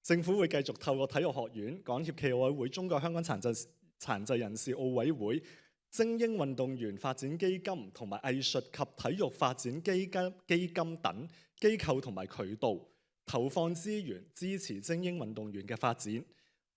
政府會繼續透過體育學院、港協暨奧委會、中國香港殘疾人士奧委會、精英運動員發展基金同埋藝術及體育發展基金等機構同埋渠道，投放資源支持精英運動員嘅發展。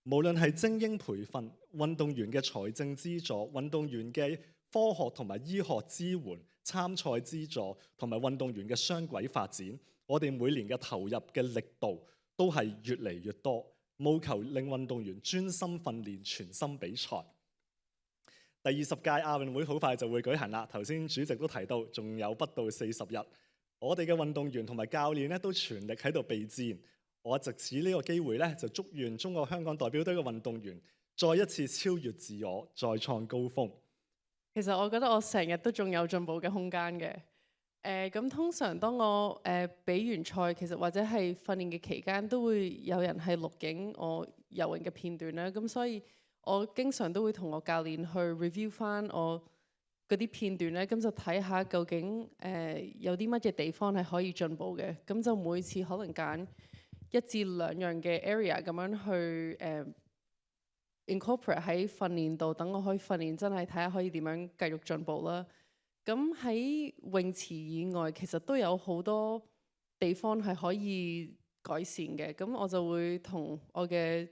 無論係精英培訓、運動員嘅財政資助、運動員嘅科學同埋醫學支援、參賽資助同埋運動員嘅雙軌發展，我哋每年嘅投入嘅力度都係越嚟越多，務求令運動員專心訓練、全心比賽。第20屆亞運會好快就會舉行啦，頭先主席都提到，仲有不到40日，我哋嘅運動員同埋教練咧都全力喺度備戰。我藉此呢個機會咧，就祝願中國香港代表隊嘅運動員再一次超越自我，再創高峰。其實我覺得我成日都仲有進步嘅空間嘅。咁通常當我比完賽，其實或者係訓練嘅期間，都會有人係錄影我游泳嘅片段啦。咁所以我經常都會同我教練去 review 翻我嗰啲片段咧，咁就睇下究竟有啲乜嘢地方係可以進步嘅。咁就每次可能揀1至2樣嘅 area 咁樣去incorporate 喺訓練度，等我可以訓練真係睇下可以點樣繼續進步啦。咁喺泳池以外，其實都有好多地方係可以改善嘅。咁我就會同我嘅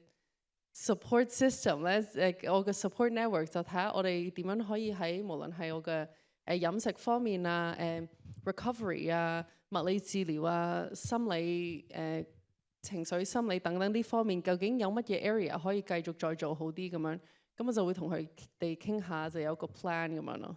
support system 咧，我嘅 support network 就睇下我哋點樣可以喺無論係我嘅飲食方面啊、recovery 啊、物理治療啊、心理情緒心理等等啲方面，究竟有乜嘢 area 可以繼續再做好啲咁樣？咁我就會同佢哋傾下，就有個 plan 咁樣咯。